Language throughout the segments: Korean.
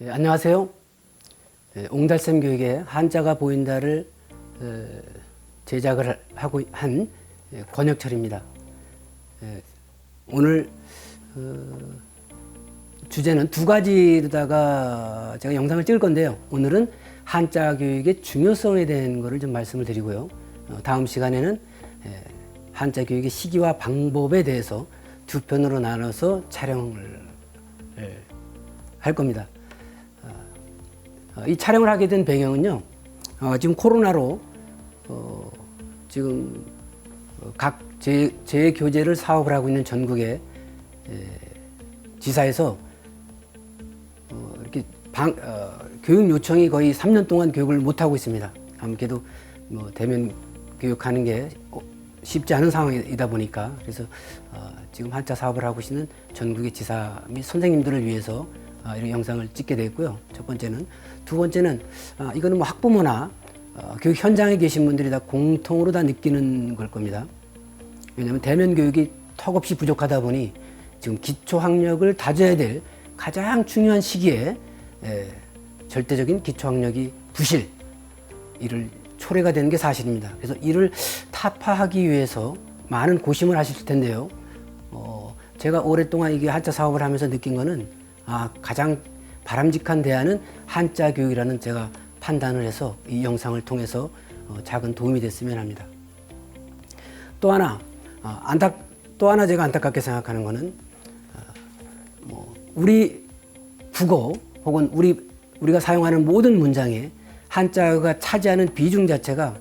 안녕하세요. 옹달샘 교육의 한자가 보인다를 제작을 하고 한 권혁철입니다. 오늘 주제는 두 가지로다가 제가 영상을 찍을 건데요. 오늘은 한자 교육의 중요성에 대한 것을 좀 말씀을 드리고요. 다음 시간에는 한자 교육의 시기와 방법에 대해서 두 편으로 나눠서 촬영을 할 겁니다. 이 촬영을 하게 된 배경은요, 지금 코로나로 지금 각 재교재를 사업을 하고 있는 전국의 지사에서 이렇게 교육 요청이 거의 3년 동안 교육을 못 하고 있습니다. 아무래도 대면 교육하는 게 쉽지 않은 상황이다 보니까, 그래서 지금 한자 사업을 하고 계시는 전국의 지사 및 선생님들을 위해서 이런 영상을 찍게 되었고요. 첫 번째는. 두 번째는 이거는 학부모나 교육 현장에 계신 분들이 다 공통으로 다 느끼는 걸 겁니다. 왜냐하면 대면 교육이 턱없이 부족하다 보니 지금 기초학력을 다져야 될 가장 중요한 시기에 절대적인 기초학력이 부실, 이를 초래가 되는 게 사실입니다. 그래서 이를 타파하기 위해서 많은 고심을 하실 텐데요. 제가 오랫동안 이게 한자 사업을 하면서 느낀 거는 가장 바람직한 대안은 한자 교육이라는 제가 판단을 해서 이 영상을 통해서 작은 도움이 됐으면 합니다. 또 하나 제가 안타깝게 생각하는 거는 우리 국어 혹은 우리가 사용하는 모든 문장에 한자가 차지하는 비중 자체가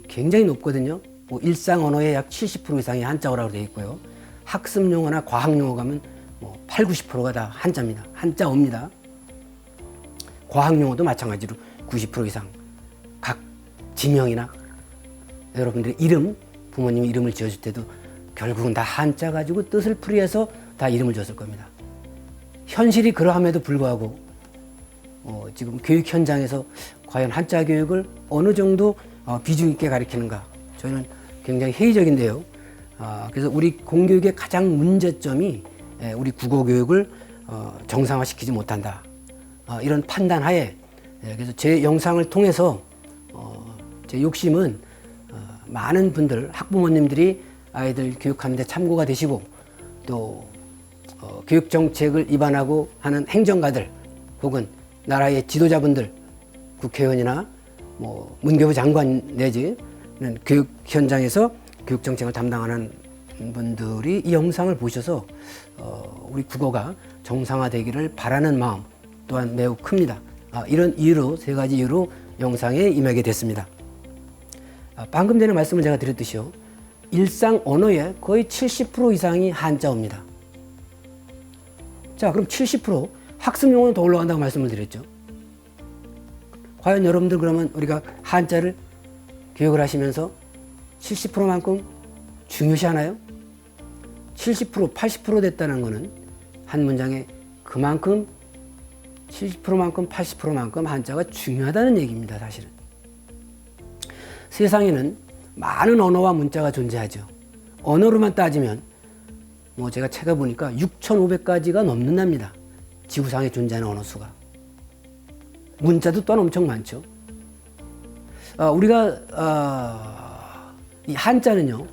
굉장히 높거든요. 일상 언어의 약 70% 이상이 한자어라고 되어 있고요. 학습 용어나 과학 용어 가면 8, 90%가 다 한자입니다. 한자어입니다. 과학 용어도 마찬가지로 90% 이상. 각 지명이나 여러분들의 이름, 부모님이 이름을 지어줄 때도 결국은 다 한자 가지고 뜻을 풀이해서 다 이름을 줬을 겁니다. 현실이 그러함에도 불구하고 지금 교육 현장에서 과연 한자 교육을 어느 정도 비중 있게 가르치는가, 저는 굉장히 회의적인데요. 그래서 우리 공교육의 가장 문제점이 우리 국어 교육을 정상화시키지 못한다, 이런 판단 하에, 그래서 제 영상을 통해서 제 욕심은 많은 분들, 학부모님들이 아이들 교육하는 데 참고가 되시고, 또 교육 정책을 입안하고 하는 행정가들 혹은 나라의 지도자분들, 국회의원이나 문교부 장관 내지는 교육 현장에서 교육 정책을 담당하는 분들이 이 영상을 보셔서 우리 국어가 정상화되기를 바라는 마음 또한 매우 큽니다. 이런 이유로, 세 가지 이유로 영상에 임하게 됐습니다. 방금 전에 말씀을 제가 드렸듯이요, 일상 언어의 거의 70% 이상이 한자어입니다. 자, 그럼 70% 학습 용어는 더 올라간다고 말씀을 드렸죠. 과연 여러분들 그러면 우리가 한자를 교육을 하시면서 70%만큼 중요시하나요? 70%, 80% 됐다는 것은 한 문장에 그만큼 70%만큼 80%만큼 한자가 중요하다는 얘기입니다, 사실은. 세상에는 많은 언어와 문자가 존재하죠. 언어로만 따지면 제가 책을 보니까 6,500가지가 넘는답니다. 지구상에 존재하는 언어 수가. 문자도 또한 엄청 많죠. 우리가 이 한자는요,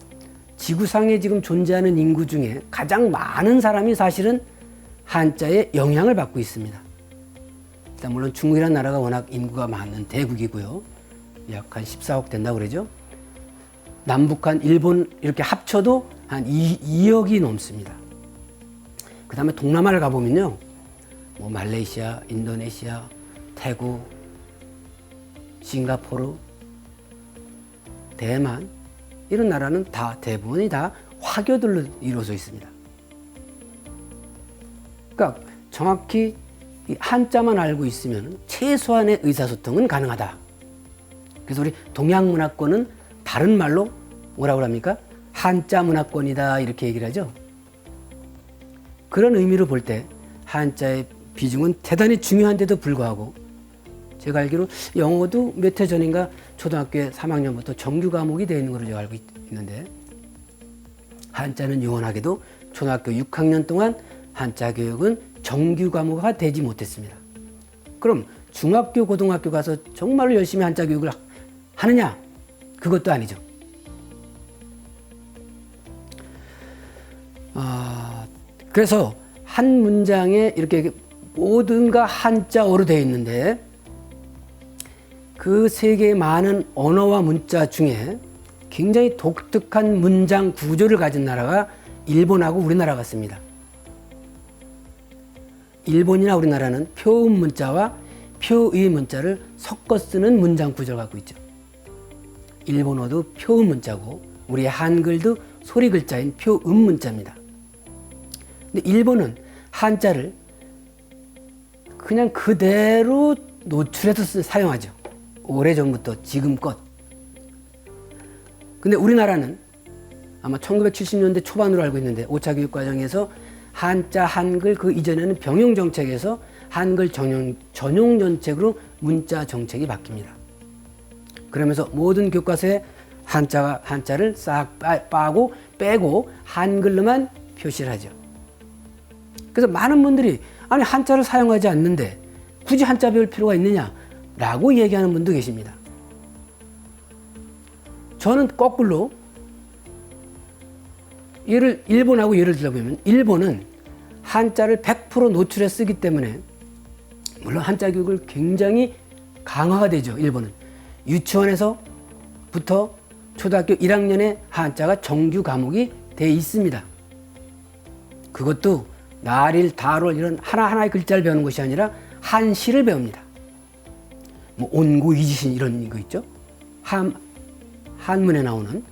지구상에 지금 존재하는 인구 중에 가장 많은 사람이 사실은 한자에 영향을 받고 있습니다. 일단 물론 중국이라는 나라가 워낙 인구가 많은 대국이고요. 약 한 14억 된다고 그러죠. 남북한, 일본 이렇게 합쳐도 한 2억이 넘습니다. 그 다음에 동남아를 가보면요, 말레이시아, 인도네시아, 태국, 싱가포르, 대만, 이런 나라는 다 대부분이 다 화교들로 이루어져 있습니다. 그러니까 정확히 이 한자만 알고 있으면 최소한의 의사소통은 가능하다. 그래서 우리 동양문화권은 다른 말로 뭐라고 합니까? 한자 문화권이다, 이렇게 얘기를 하죠. 그런 의미로 볼 때 한자의 비중은 대단히 중요한데도 불구하고, 제가 알기로 영어도 몇 해 전인가 초등학교 3학년부터 정규 과목이 되어 있는 걸로 제가 알고 있는데, 한자는 유언하게도 초등학교 6학년 동안 한자 교육은 정규 과목화 되지 못했습니다. 그럼 중학교, 고등학교 가서 정말로 열심히 한자 교육을 하느냐? 그것도 아니죠. 그래서 한 문장에 이렇게 모든가 한자어로 되어 있는데 그 세계의 많은 언어와 문자 중에 굉장히 독특한 문장 구조를 가진 나라가 일본하고 우리나라 같습니다. 일본이나 우리나라는 표음 문자와 표의 문자를 섞어 쓰는 문장 구조를 갖고 있죠. 일본어도 표음 문자고 우리 한글도 소리 글자인 표음 문자입니다. 근데 일본은 한자를 그냥 그대로 노출해서 사용하죠. 오래전부터 지금껏. 근데 우리나라는 아마 1970년대 초반으로 알고 있는데 5차 교육 과정에서 한자, 한글 그 이전에는 병용 정책에서 한글 전용 정책으로 문자 정책이 바뀝니다. 그러면서 모든 교과서에 한자를 싹 빼고 한글로만 표시를 하죠. 그래서 많은 분들이 아니 한자를 사용하지 않는데 굳이 한자 배울 필요가 있느냐라고 얘기하는 분도 계십니다. 저는 거꾸로 일본하고 예를 들어보면 일본은 한자를 100% 노출해 쓰기 때문에 물론 한자 교육을 굉장히 강화가 되죠. 일본은 유치원에서부터 초등학교 1학년에 한자가 정규 과목이 돼 있습니다. 그것도 나릴, 다롤 이런 하나하나의 글자를 배우는 것이 아니라 한시를 배웁니다. 뭐 온고, 이지신 이런 거 있죠. 한문에 나오는.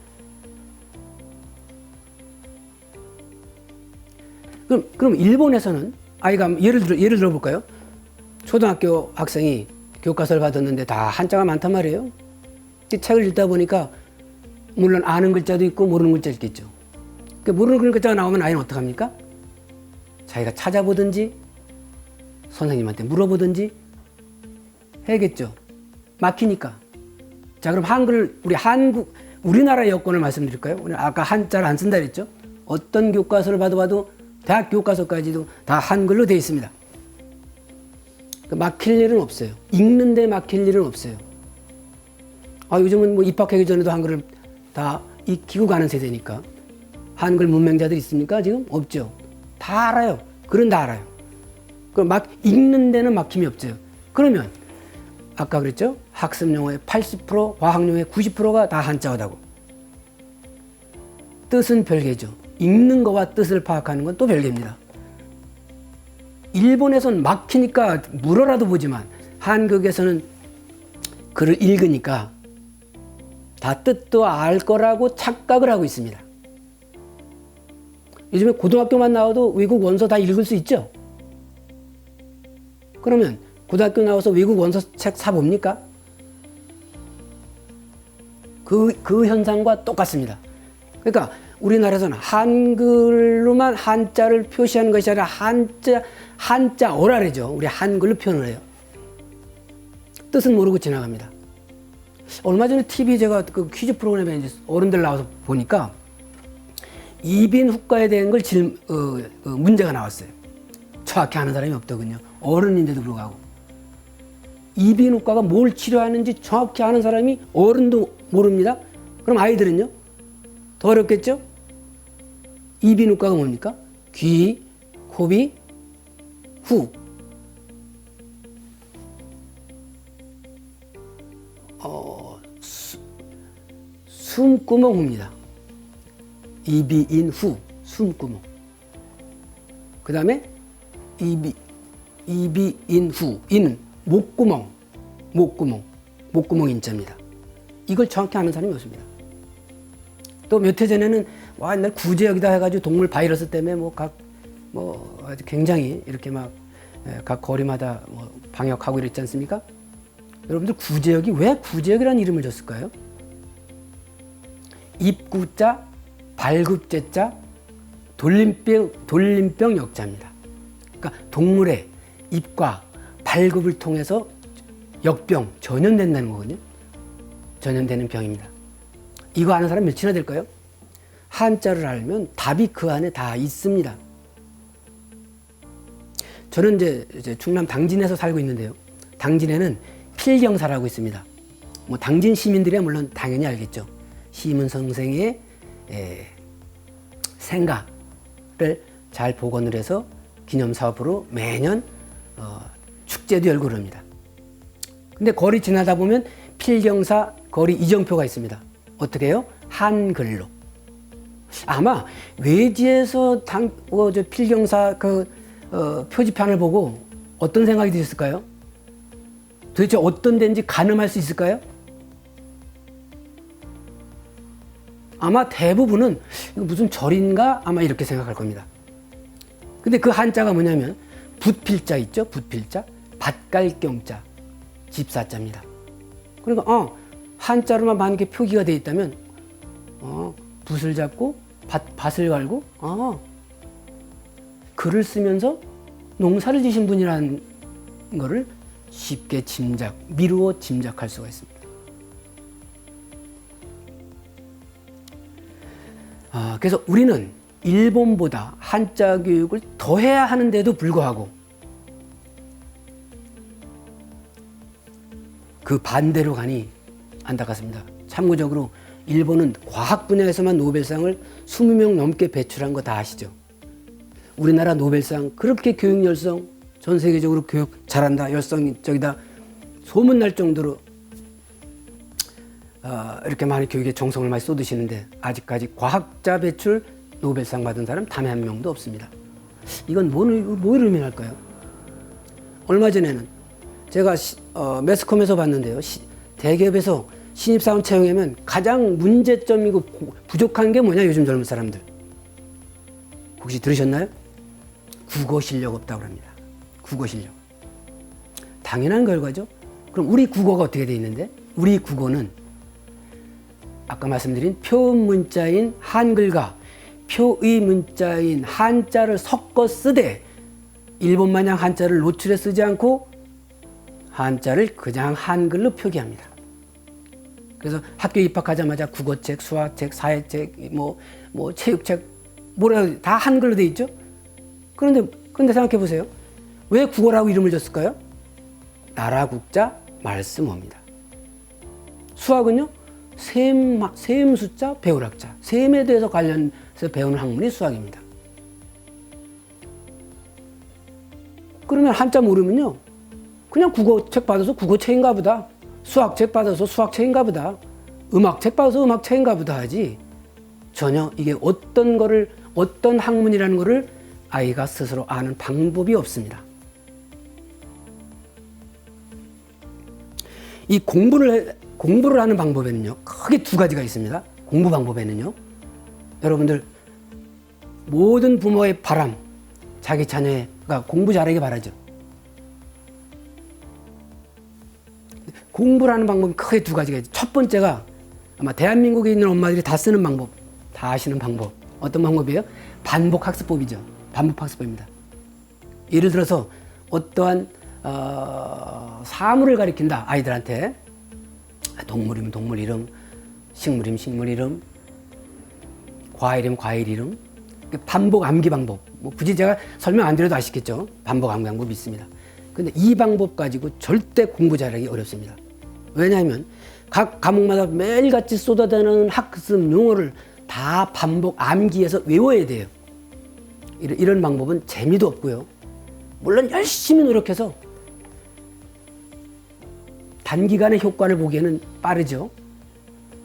그럼 일본에서는 아이가 예를 들어볼까요? 초등학교 학생이 교과서를 받았는데 다 한자가 많단 말이에요. 책을 읽다 보니까 물론 아는 글자도 있고 모르는 글자도 있겠죠. 모르는 글자가 나오면 아이는 어떡합니까? 자기가 찾아보든지 선생님한테 물어보든지 해야겠죠. 막히니까. 자, 그럼 우리나라 여건을 말씀드릴까요? 아까 한자를 안 쓴다 그랬죠? 어떤 교과서를 봐도 대학 교과서까지도 다 한글로 되어 있습니다. 막힐 일은 없어요. 읽는데 막힐 일은 없어요. 요즘은 뭐 입학하기 전에도 한글을 다 익히고 가는 세대니까. 한글 문맹자들 있습니까? 지금? 없죠. 다 알아요. 글은 다 알아요. 그럼 읽는 데는 막힘이 없어요. 그러면 아까 그랬죠? 학습 용어의 80%, 과학 용어의 90%가 다 한자어다고. 뜻은 별개죠. 읽는 거와 뜻을 파악하는 건 또 별개입니다. 일본에서는 막히니까 물어라도 보지만 한국에서는 글을 읽으니까 다 뜻도 알 거라고 착각을 하고 있습니다. 요즘에 고등학교만 나와도 외국 원서 다 읽을 수 있죠? 그러면 고등학교 나와서 외국 원서 책 사봅니까? 그 현상과 똑같습니다. 그러니까 우리나라에서는 한글로만 한자를 표시하는 것이 아니라 한자어라래죠. 우리 한글로 표현을 해요. 뜻은 모르고 지나갑니다. 얼마 전에 TV 제가 그 퀴즈 프로그램에 이제 어른들 나와서 보니까 이빈 후과에 대한 걸 문제가 나왔어요. 정확히 아는 사람이 없더군요. 어른인데도 불구하고. 이빈 후과가 뭘 치료하는지 정확히 아는 사람이 어른도 모릅니다. 그럼 아이들은요? 더 어렵겠죠? 이빈 후과가 뭡니까? 귀, 코비, 후. 숨구멍 후입니다. 이비인 후, 숨구멍. 그 다음에 이비인 후, 이는 목구멍 인자입니다. 이걸 정확히 아는 사람이 없습니다. 또 몇 해 전에는 옛날 구제역이다 해가지고 동물 바이러스 때문에 아주 굉장히 이렇게 각 거리마다 방역하고 이랬지 않습니까? 여러분들 구제역이 왜 구제역이라는 이름을 줬을까요? 입구자, 발굽제자, 돌림병 역자입니다. 그러니까 동물의 입과 발굽을 통해서 역병, 전염된다는 거거든요. 전염되는 병입니다. 이거 아는 사람 몇이나 될까요? 한자를 알면 답이 그 안에 다 있습니다. 저는 이제 충남 당진에서 살고 있는데요. 당진에는 필경사라고 있습니다. 뭐 당진 시민들이야 물론 당연히 알겠죠. 시문 선생의 생가를 잘 복원을 해서 기념사업으로 매년 축제도 열고 그럽니다. 근데 거리 지나다 보면 필경사 거리 이정표가 있습니다. 어떻게 해요? 한글로. 아마 외지에서 저 필경사 표지판을 보고 어떤 생각이 드셨을까요? 도대체 어떤 데인지 가늠할 수 있을까요? 아마 대부분은 이거 무슨 절인가 아마 이렇게 생각할 겁니다. 근데 그 한자가 뭐냐면 붓필자 있죠? 붓필자, 밭갈경자, 집사자입니다. 그러니까 한자로만 만약에 표기가 되어 있다면 붓을 잡고 밭을 갈고 글을 쓰면서 농사를 지신 분이라는 거를 쉽게 미루어 짐작할 수가 있습니다. 그래서 우리는 일본보다 한자 교육을 더 해야 하는데도 불구하고 그 반대로 가니 안타깝습니다. 참고적으로 일본은 과학 분야에서만 노벨상을 20명 넘게 배출한 거 다 아시죠? 우리나라 노벨상 그렇게 교육 열성, 전 세계적으로 교육 잘한다, 열성적이다 소문날 정도로 이렇게 많이 교육에 정성을 많이 쏟으시는데 아직까지 과학자 배출 노벨상 받은 사람 단 한 명도 없습니다. 이건 뭘 의미할까요? 얼마 전에는 제가 매스컴에서 봤는데요. 대기업에서 신입사원 채용하면 가장 문제점이고 부족한 게 뭐냐 요즘 젊은 사람들. 혹시 들으셨나요? 국어 실력 없다고 합니다. 국어 실력. 당연한 결과죠. 그럼 우리 국어가 어떻게 돼 있는데? 우리 국어는 아까 말씀드린 표문자인 한글과 표의 문자인 한자를 섞어 쓰되 일본 마냥 한자를 노출해 쓰지 않고 한자를 그냥 한글로 표기합니다. 그래서 학교 입학하자마자 국어책, 수학책, 사회책, 체육책 뭐라 다 한글로 돼 있죠. 그런데 생각해 보세요. 왜 국어라고 이름을 줬을까요? 나라 국자 말씀어입니다. 수학은요? 셈 숫자 배울 학자. 셈에 대해서 관련해서 배우는 학문이 수학입니다. 그러면 한자 모르면요. 그냥 국어책 받아서 국어책인가 보다. 수학책 받아서 수학책인가 보다. 음악책 받아서 음악책인가 보다 하지. 전혀 이게 어떤 학문이라는 것을 아이가 스스로 아는 방법이 없습니다. 이 공부를 하는 방법에는요, 크게 두 가지가 있습니다. 공부 방법에는요. 여러분들, 모든 부모의 바람, 자기 자녀가 공부 잘하길 바라죠. 공부를 하는 방법이 크게 두 가지가 있죠. 첫 번째가 아마 대한민국에 있는 엄마들이 다 쓰는 방법, 다 아시는 방법. 어떤 방법이에요? 반복학습법이죠. 반복학습법입니다. 예를 들어서 어떠한 사물을 가리킨다 아이들한테 동물이면 동물 이름, 식물이면 식물 이름, 과일이면 과일 이름. 반복 암기 방법. 굳이 제가 설명 안 드려도 아시겠죠? 반복 암기 방법이 있습니다. 근데 이 방법 가지고 절대 공부 잘하기 어렵습니다. 왜냐하면 각 과목마다 매일같이 쏟아내는 학습 용어를 다 반복 암기해서 외워야 돼요. 이런 방법은 재미도 없고요. 물론 열심히 노력해서 단기간에 효과를 보기에는 빠르죠.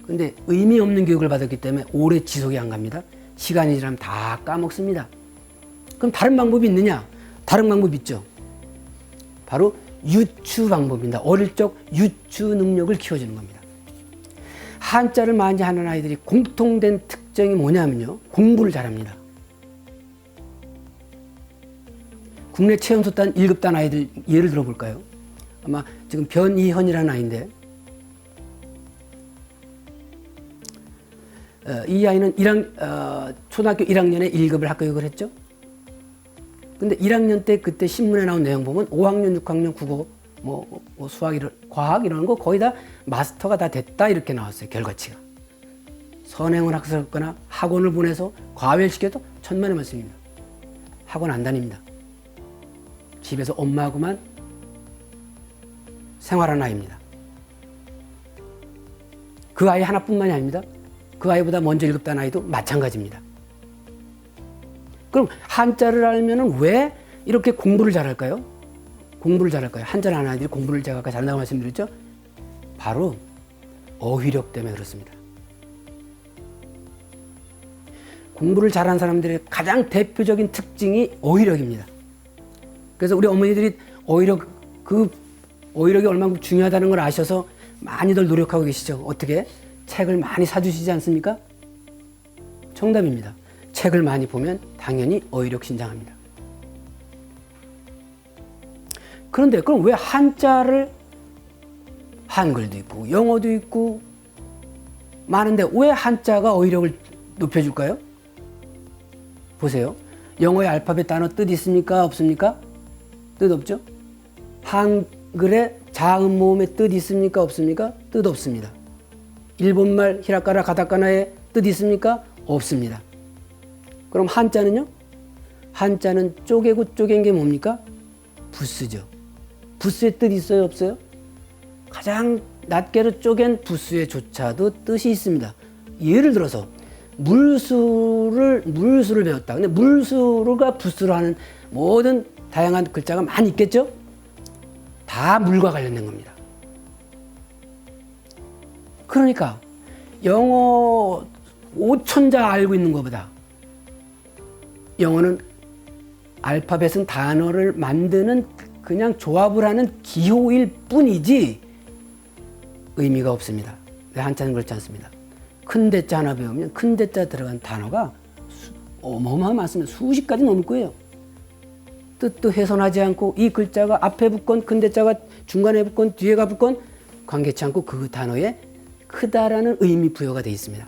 근데 의미 없는 교육을 받았기 때문에 오래 지속이 안 갑니다. 시간이 지나면 다 까먹습니다. 그럼 다른 방법이 있느냐? 다른 방법이 있죠. 바로 유추 방법입니다. 어릴 적 유추 능력을 키워주는 겁니다. 한자를 많이 하는 아이들이 공통된 특징이 뭐냐면요. 공부를 잘합니다. 국내 체험소단 1급단 아이들 예를 들어볼까요? 아마 지금 변이현이라는 아이인데 이 아이는 초등학교 1학년에 1급을 합격을 했죠. 근데 1학년 때 그때 신문에 나온 내용 보면 5학년, 6학년 국어, 수학, 과학 이런 거 거의 다 마스터가 다 됐다 이렇게 나왔어요. 결과치가. 선행을 학습했거나 학원을 보내서 과외시켜도 천만의 말씀입니다. 학원 안 다닙니다. 집에서 엄마하고만 생활하는 아이입니다. 그 아이 하나뿐만이 아닙니다. 그 아이보다 먼저 읽었다는 아이도 마찬가지입니다. 그럼 한자를 알면은 왜 이렇게 공부를 잘할까요? 공부를 잘할까요? 한자를 아는 아이들이 공부를 제가 아까 잘한다고 말씀드렸죠? 바로 어휘력 때문에 그렇습니다. 공부를 잘하는 사람들의 가장 대표적인 특징이 어휘력입니다. 그래서 우리 어머니들이 어휘력이 얼마나 중요하다는 걸 아셔서 많이들 노력하고 계시죠. 어떻게? 책을 많이 사주시지 않습니까? 정답입니다. 책을 많이 보면 당연히 어휘력 신장합니다. 그런데 그럼 왜 한자를 한글도 있고 영어도 있고 많은데 왜 한자가 어휘력을 높여줄까요? 보세요. 영어의 알파벳 단어 뜻 있습니까? 없습니까? 뜻 없죠? 한글의 자음 모음의 뜻 있습니까? 없습니까? 뜻 없습니다. 일본말 히라카나 가타카나의 뜻 있습니까? 없습니다. 그럼 한자는요? 한자는 쪼개고 쪼갠 게 뭡니까? 부스죠. 부스의 뜻 있어요? 없어요? 가장 낱개로 쪼갠 부스에조차도 뜻이 있습니다. 예를 들어서 물수를 배웠다. 근데 물수가 부스로 하는 모든 다양한 글자가 많이 있겠죠? 다 물과 관련된 겁니다. 그러니까 영어 5,000자 알고 있는 것보다 영어는 알파벳은 단어를 만드는 그냥 조합을 하는 기호일 뿐이지 의미가 없습니다. 한자는 그렇지 않습니다. 큰 대자 하나 배우면 큰 대자 들어간 단어가 어마어마하게 많습니다. 수십 가지 넘을 거예요. 뜻도 훼손하지 않고 이 글자가 앞에 붙건 큰 대자가 중간에 붙건 뒤에가 붙건 관계치 않고 그 단어에 크다라는 의미 부여가 되어 있습니다.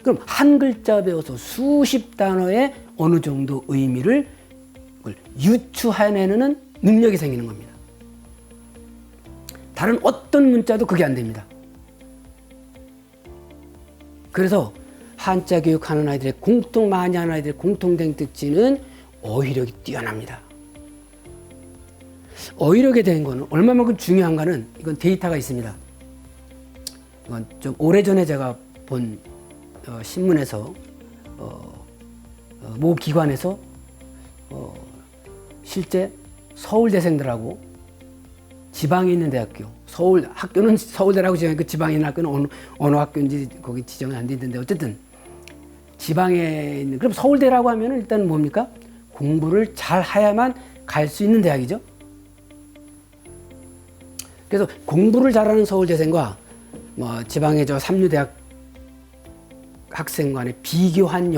그럼 한 글자 배워서 수십 단어의 어느 정도 의미를 유추해내는 능력이 생기는 겁니다. 다른 어떤 문자도 그게 안 됩니다. 그래서 한자 교육하는 아이들의 많이 하는 아이들의 공통된 특징은 어휘력이 뛰어납니다. 어휘력에 대한 거는 얼마만큼 중요한가는 이건 데이터가 있습니다. 이건 좀 오래전에 제가 본 신문에서 모 기관에서 실제 서울대생들하고 지방에 있는 대학교, 학교는 서울대라고 지정해 그 지방에 있는 학교는 어느 학교인지 거기 지정이 안 돼 있는데 어쨌든 지방에 있는 그럼 서울대라고 하면 일단 뭡니까? 공부를 잘 해야만 갈 수 있는 대학이죠. 그래서 공부를 잘하는 서울대생과 지방의 삼류대학 학생 간의 비교한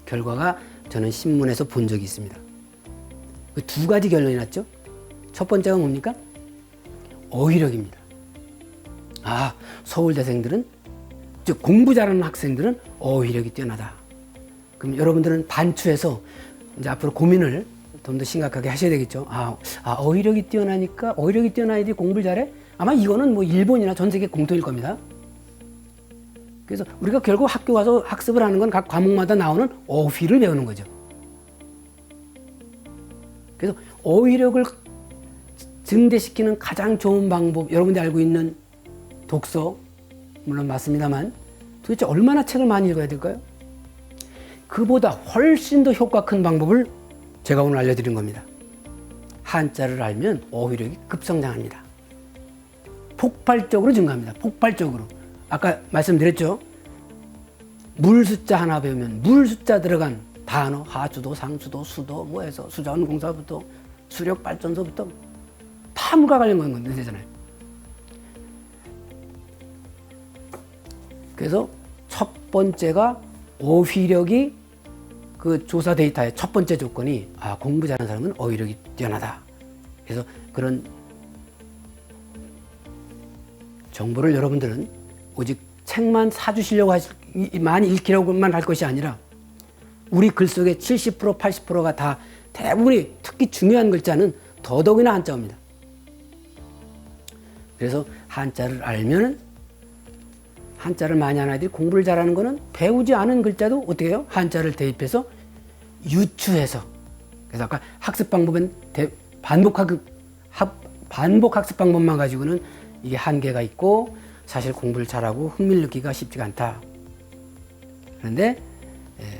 결과가 저는 신문에서 본 적이 있습니다. 그 두 가지 결론이 났죠. 첫 번째가 뭡니까? 어휘력입니다. 서울대생들은 즉 공부 잘하는 학생들은 어휘력이 뛰어나다. 그럼 여러분들은 반추해서 이제 앞으로 고민을 좀 더 심각하게 하셔야 되겠죠. 어휘력이 뛰어나니까 어휘력이 뛰어난 아이들이 공부를 잘해? 아마 이거는 일본이나 전 세계 공통일 겁니다. 그래서 우리가 결국 학교 가서 학습을 하는 건 각 과목마다 나오는 어휘를 배우는 거죠. 그래서 어휘력을 증대시키는 가장 좋은 방법, 여러분들이 알고 있는 독서, 물론 맞습니다만 도대체 얼마나 책을 많이 읽어야 될까요? 그보다 훨씬 더 효과 큰 방법을 제가 오늘 알려드린 겁니다. 한자를 알면 어휘력이 급성장합니다. 폭발적으로 증가합니다. 폭발적으로. 아까 말씀드렸죠? 물 숫자 하나 배우면 물 숫자 들어간 단어, 하수도, 상수도, 수도, 해서 수자원공사부터 수력 발전소부터 다 물과 관련된 건데 되잖아요. 그래서 첫 번째가 어휘력이 그 조사 데이터의 첫 번째 조건이 공부 잘하는 사람은 어휘력이 뛰어나다. 그래서 그런 정보를 여러분들은 오직 책만 사주시려고 많이 읽히려고만 할 것이 아니라 우리 글 속에 70%, 80%가 다 대부분이 특히 중요한 글자는 더더욱이나 한자어입니다. 그래서 한자를 알면 한자를 많이 하는 아이들이 공부를 잘하는 거는 배우지 않은 글자도 어떻게 해요? 한자를 대입해서 유추해서. 그래서 아까 학습 방법은 반복하고 반복 학습 방법만 가지고는 이게 한계가 있고 사실 공부를 잘하고 흥미를 느끼기가 쉽지가 않다. 그런데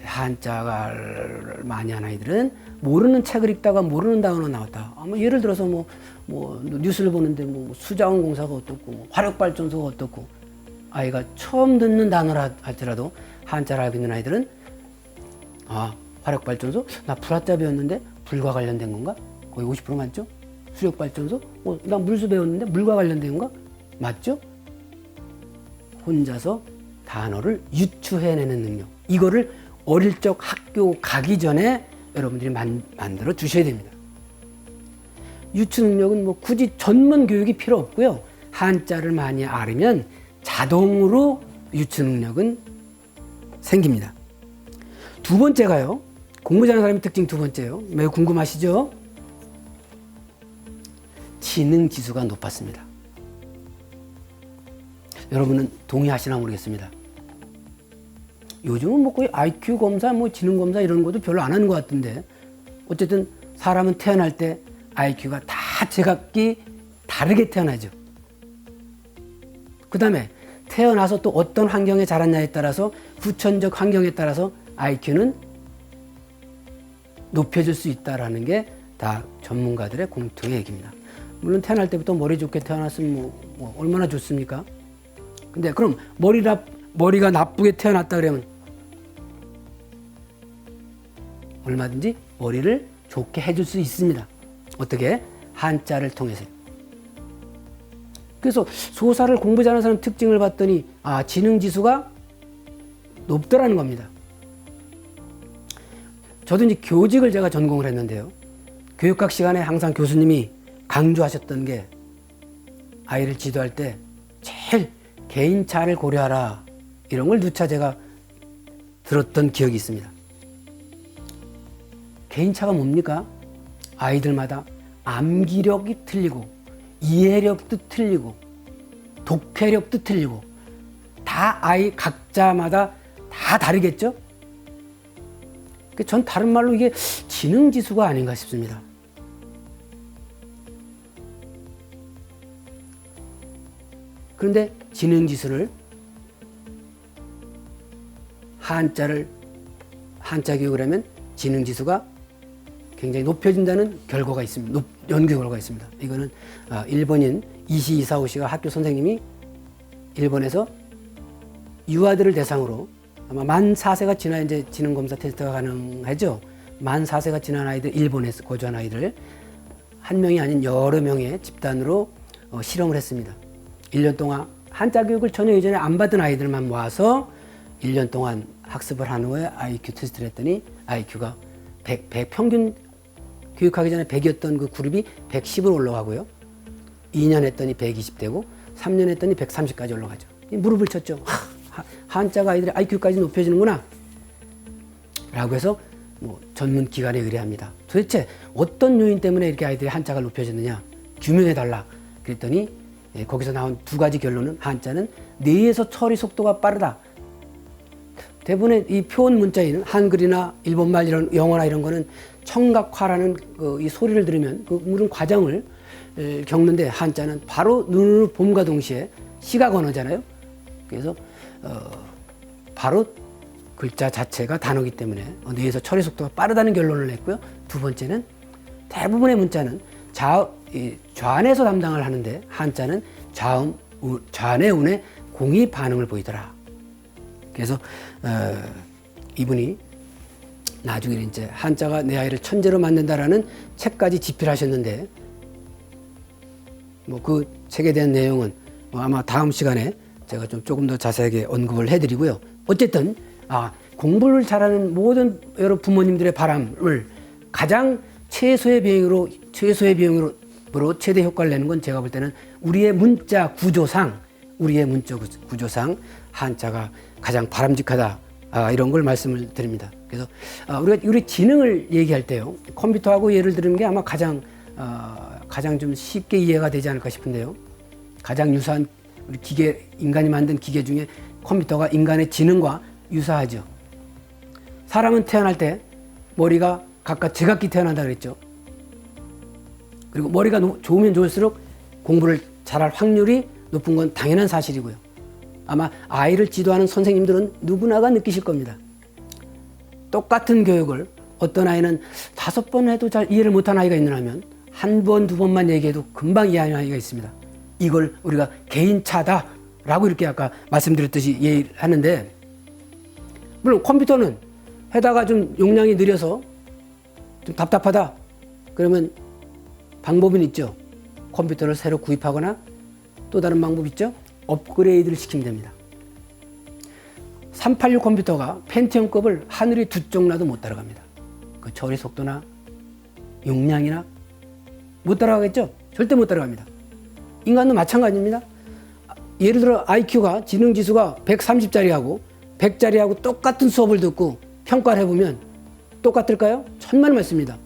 한자를 많이 하는 아이들은 모르는 책을 읽다가 모르는 단어가 나왔다. 예를 들어서 뉴스를 보는데 수자원 공사가 어떻고 화력 발전소가 어떻고 아이가 처음 듣는 단어라 할지라도 한자를 알고 있는 아이들은 화력 발전소? 나 불화자 배웠는데 불과 관련된 건가? 거의 50% 맞죠? 수력 발전소? 나 물수 배웠는데 물과 관련된 건가? 맞죠? 혼자서 단어를 유추해내는 능력. 이거를 어릴 적 학교 가기 전에 여러분들이 만들어 주셔야 됩니다. 유추 능력은 굳이 전문 교육이 필요 없고요. 한자를 많이 알으면 자동으로 유추 능력은 생깁니다. 두 번째가요. 공부 잘하는 사람의 특징 두 번째요. 매우 궁금하시죠? 지능 지수가 높았습니다. 여러분은 동의하시나 모르겠습니다. 요즘은 거의 IQ 검사, 지능 검사 이런 것도 별로 안 하는 것 같은데 어쨌든 사람은 태어날 때 IQ가 다 제각기 다르게 태어나죠. 그 다음에 태어나서 또 어떤 환경에 자랐냐에 따라서 후천적 환경에 따라서 IQ는 높여질 수 있다는 게 다 전문가들의 공통의 얘기입니다. 물론 태어날 때부터 머리 좋게 태어났으면 얼마나 좋습니까? 근데 그럼 머리가 나쁘게 태어났다 그러면 얼마든지 머리를 좋게 해줄 수 있습니다. 어떻게? 한자를 통해서. 그래서 소사를 공부 잘하는 사람 특징을 봤더니 지능지수가 높더라는 겁니다. 저도 이제 교직을 제가 전공을 했는데요. 교육학 시간에 항상 교수님이 강조하셨던 게 아이를 지도할 때 제일 개인차를 고려하라 이런 걸 누차 제가 들었던 기억이 있습니다. 개인차가 뭡니까? 아이들마다 암기력이 틀리고 이해력도 틀리고 독해력도 틀리고 다 아이 각자마다 다 다르겠죠? 전 다른 말로 이게 지능지수가 아닌가 싶습니다. 그런데 지능지수를 한자 교육을 하면 지능지수가 굉장히 높여진다는 결과가 있습니다. 연구 결과가 있습니다. 이거는 일본인 이시 이사오 씨가 학교 선생님이 일본에서 유아들을 대상으로 아마 만 4세가 지나 이제 지능검사 테스트가 가능하죠. 만 4세가 지난 아이들, 일본에서 거주한 아이들 한 명이 아닌 여러 명의 집단으로 실험을 했습니다. 1년 동안 한자 교육을 전혀 이전에 안 받은 아이들만 모아서 1년 동안 학습을 한 후에 IQ 테스트를 했더니 IQ가 100 평균 교육하기 전에 100이었던 그 그룹이 110으로 올라가고요. 2년 했더니 120되고 3년 했더니 130까지 올라가죠. 무릎을 쳤죠. 한자가 아이들의 IQ까지 높여지는구나 라고 해서 전문 기관에 의뢰합니다. 도대체 어떤 요인 때문에 이렇게 아이들의 한자가 높여졌느냐 규명해달라 그랬더니 거기서 나온 두 가지 결론은 한자는 뇌에서 처리 속도가 빠르다. 대부분의 이 표현 문자인 한글이나 일본말 이런 영어나 이런 거는 청각화라는 이 소리를 들으면 그런 과정을 겪는데 한자는 바로 눈으로 봄과 동시에 시각 언어잖아요. 그래서 바로 글자 자체가 단어이기 때문에 뇌에서 처리 속도가 빠르다는 결론을 냈고요. 두 번째는 대부분의 문자는 좌뇌에서 담당을 하는데 한자는 좌뇌 운에 공이 반응을 보이더라. 그래서 이분이 나중에 이제 한자가 내 아이를 천재로 만든다라는 책까지 집필하셨는데 그 책에 대한 내용은 아마 다음 시간에 제가 조금 더 자세하게 언급을 해드리고요. 어쨌든 공부를 잘하는 모든 여러 부모님들의 바람을 가장 최소의 비용으로 최대 효과를 내는 건 제가 볼 때는 우리의 문자 구조상 한자가 가장 바람직하다 이런 걸 말씀을 드립니다. 그래서 우리 지능을 얘기할 때요, 컴퓨터하고 예를 들은 게 아마 가장 좀 쉽게 이해가 되지 않을까 싶은데요. 가장 유사한 우리 인간이 만든 기계 중에 컴퓨터가 인간의 지능과 유사하죠. 사람은 태어날 때 머리가 각각 제각기 태어난다 그랬죠. 그리고 머리가 좋으면 좋을수록 공부를 잘할 확률이 높은 건 당연한 사실이고요. 아마 아이를 지도하는 선생님들은 누구나가 느끼실 겁니다. 똑같은 교육을 어떤 아이는 5번 해도 잘 이해를 못한 아이가 있느냐 하면 1번, 2번만 얘기해도 금방 이해하는 아이가 있습니다. 이걸 우리가 개인차다라고 이렇게 아까 말씀드렸듯이 얘기하는데, 물론 컴퓨터는 해다가 좀 용량이 느려서 좀 답답하다 그러면 방법은 있죠. 컴퓨터를 새로 구입하거나 또 다른 방법 있죠. 업그레이드를 시키면 됩니다. 386 컴퓨터가 펜티엄급을 하늘이 두 쪽 나도 못 따라갑니다. 그 처리 속도나 용량이나 못 따라가겠죠? 절대 못 따라갑니다. 인간도 마찬가지입니다. 예를 들어 IQ가 지능지수가 130짜리하고 100짜리하고 똑같은 수업을 듣고 평가를 해보면 똑같을까요? 천만 말씀입니다.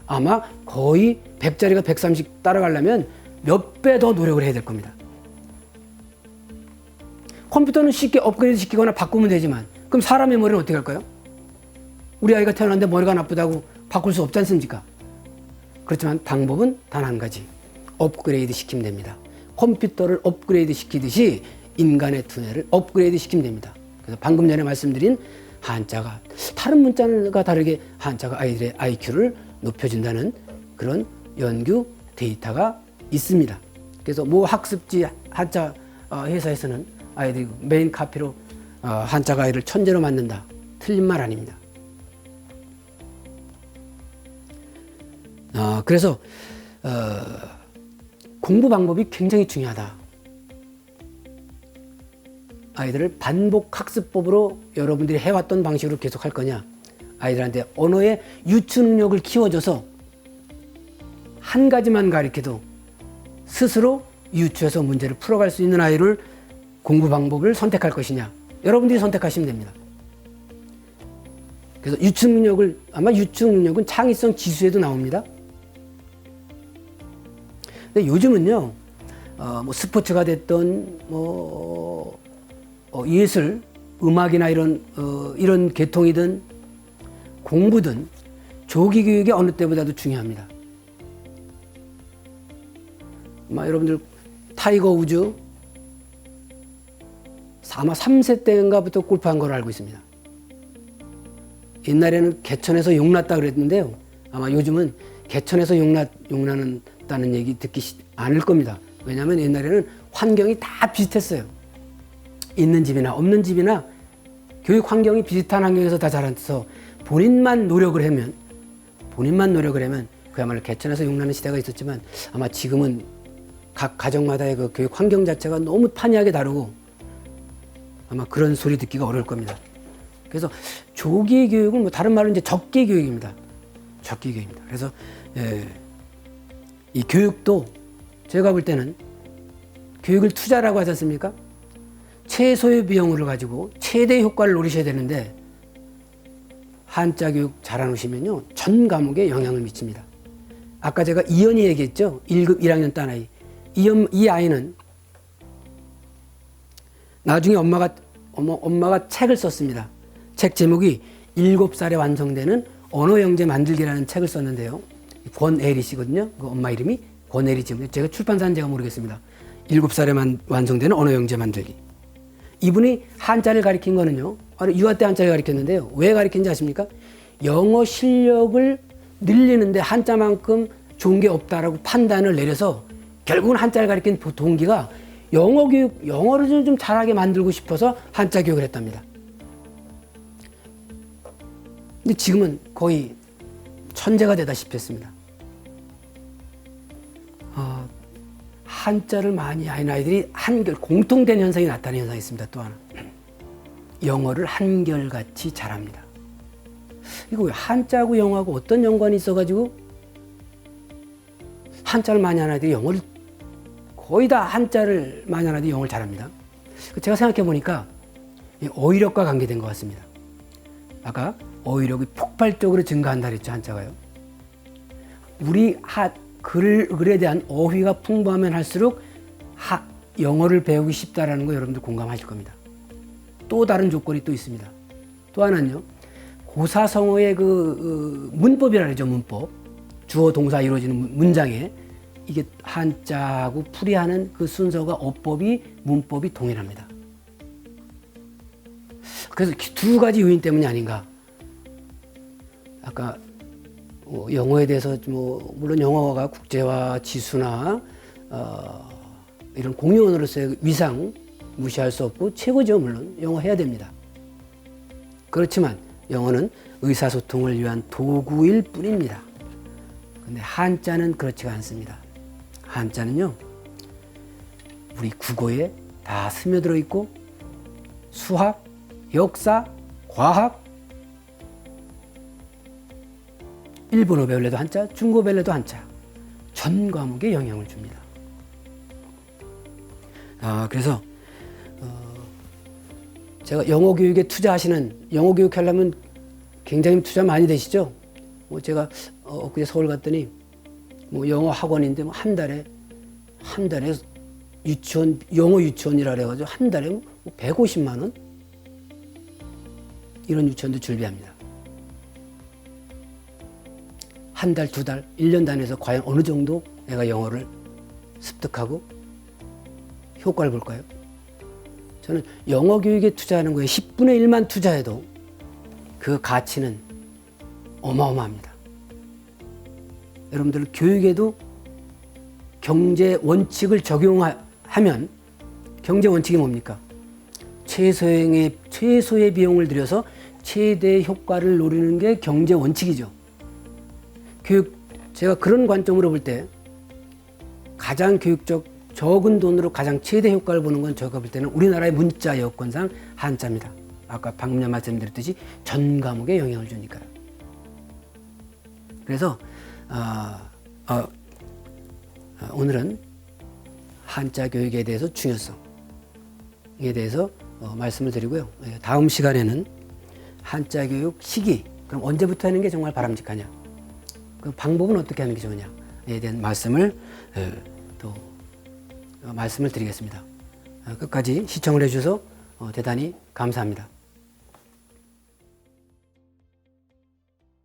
아마 거의 100짜리가 130 따라가려면 몇 배 더 노력을 해야 될 겁니다. 컴퓨터는 쉽게 업그레이드 시키거나 바꾸면 되지만 그럼 사람의 머리는 어떻게 할까요? 우리 아이가 태어났는데 머리가 나쁘다고 바꿀 수 없지 않습니까? 그렇지만 방법은 단 한 가지. 업그레이드 시키면 됩니다. 컴퓨터를 업그레이드 시키듯이 인간의 두뇌를 업그레이드 시키면 됩니다. 그래서 방금 전에 말씀드린 한자가 다른 문자가 다르게 한자가 아이들의 IQ를 높여준다는 그런 연구 데이터가 있습니다. 그래서 모 학습지 한자 회사에서는 아이들이 메인 카피로 한자 가이를 천재로 만든다. 틀린 말 아닙니다. 그래서 공부 방법이 굉장히 중요하다. 아이들을 반복 학습법으로 여러분들이 해왔던 방식으로 계속 할 거냐, 아이들한테 언어의 유추 능력을 키워줘서 한 가지만 가르쳐도 스스로 유추해서 문제를 풀어갈 수 있는 아이를 공부 방법을 선택할 것이냐, 여러분들이 선택하시면 됩니다. 그래서 유추 능력은 창의성 지수에도 나옵니다. 근데 요즘은요, 뭐 스포츠가 됐던 예술, 음악이나 이런 계통이든 공부든 조기 교육이 어느 때보다도 중요합니다. 여러분들 타이거 우즈 아마 3세 때인가부터 골프한 걸로 알고 있습니다. 옛날에는 개천에서 용났다 그랬는데요. 아마 요즘은 개천에서 용나는다는 얘기 듣기 않을 겁니다. 왜냐하면 옛날에는 환경이 다 비슷했어요. 있는 집이나 없는 집이나 교육 환경이 비슷한 환경에서 다 자라서 본인만 노력을 하면 그야말로 개천에서 용나는 시대가 있었지만 아마 지금은 각 가정마다의 그 교육 환경 자체가 너무 판이하게 다르고 아마 그런 소리 듣기가 어려울 겁니다. 그래서 조기 교육은 다른 말로 이제 적기 교육입니다. 적기 교육입니다. 그래서 이 교육도 제가 볼 때는 교육을 투자라고 하지 않습니까? 최소의 비용을 가지고 최대 효과를 노리셔야 되는데 한자 교육 잘해놓으시면요 전 과목에 영향을 미칩니다. 아까 제가 이연이 얘기했죠. 1급 1학년 딴 아이. 이 아이는 나중에 엄마가 책을 썼습니다. 책 제목이 7살에 완성되는 언어 영재 만들기라는 책을 썼는데요. 권애리 씨거든요. 그 엄마 이름이 권애리 씨. 제가 출판사는 제가 모르겠습니다. 7살에 완성되는 언어 영재 만들기. 이분이 한자를 가르친 거는요. 유아 때 한자를 가르쳤는데요. 왜 가르친지 아십니까? 영어 실력을 늘리는데 한자만큼 좋은 게 없다라고 판단을 내려서 결국은 한자를 가르친 동기가 영어를 좀 잘하게 만들고 싶어서 한자 교육을 했답니다. 근데 지금은 거의 천재가 되다시피 했습니다. 한자를 많이 하는 아이들이 공통된 현상이 나타나는 현상이 있습니다. 또 하나. 영어를 한결같이 잘합니다. 이거 왜 한자하고 영어하고 어떤 연관이 있어가지고 한자를 많이 하는 아이들이 영어를 거의 다 한자를 많이 하는 아이들이 영어를 잘합니다. 제가 생각해 보니까 어휘력과 관계된 것 같습니다. 아까 어휘력이 폭발적으로 증가한다 그랬죠, 한자가요. 우리 글에 대한 어휘가 풍부하면 할수록 영어를 배우기 쉽다라는 거 여러분들 공감하실 겁니다. 또 다른 조건이 또 있습니다. 또 하나는요, 고사성어의 문법이라 그러죠, 문법. 주어 동사 이루어지는 문장에 이게 한자하고 풀이하는 그 순서가 어법이 문법이 동일합니다. 그래서 두 가지 요인 때문이 아닌가. 아까 영어에 대해서 물론 영어가 국제화 지수나 이런 공용어로서의 위상 무시할 수 없고 최고죠. 물론 영어 해야 됩니다. 그렇지만 영어는 의사소통을 위한 도구일 뿐입니다. 근데 한자는 그렇지가 않습니다. 한자는요, 우리 국어에 다 스며들어 있고 수학, 역사, 과학, 일본어 배울래도 한자, 중국어 배울래도 한자, 전 과목에 영향을 줍니다. 그래서 제가 영어 교육에 투자하시는, 영어 교육 하려면 굉장히 투자 많이 되시죠? 제가 엊그제 서울 갔더니 영어 학원인데 한 달에 유치원, 영어 유치원이라 그래가지고 한 달에 150만 원? 이런 유치원도 준비합니다. 한 달, 두 달, 1년 단위에서 과연 어느 정도 내가 영어를 습득하고 효과를 볼까요? 저는 영어 교육에 투자하는 거에 10분의 1만 투자해도 그 가치는 어마어마합니다. 여러분들 교육에도 경제 원칙을 적용하면, 경제 원칙이 뭡니까? 최소의 비용을 들여서 최대의 효과를 노리는 게 경제 원칙이죠. 제가 그런 관점으로 볼 때 가장 교육적 적은 돈으로 가장 최대 효과를 보는 건 제가 볼 때는 우리나라의 문자 여건상 한자입니다. 아까 방금 전 말씀드렸듯이 전 과목에 영향을 주니까요. 그래서 오늘은 한자 교육에 대해서 중요성에 대해서 말씀을 드리고요. 다음 시간에는 한자 교육 시기, 그럼 언제부터 하는 게 정말 바람직하냐, 그 방법은 어떻게 하는 게 좋으냐에 대한 말씀을 말씀을 드리겠습니다. 끝까지 시청을 해주셔서 대단히 감사합니다.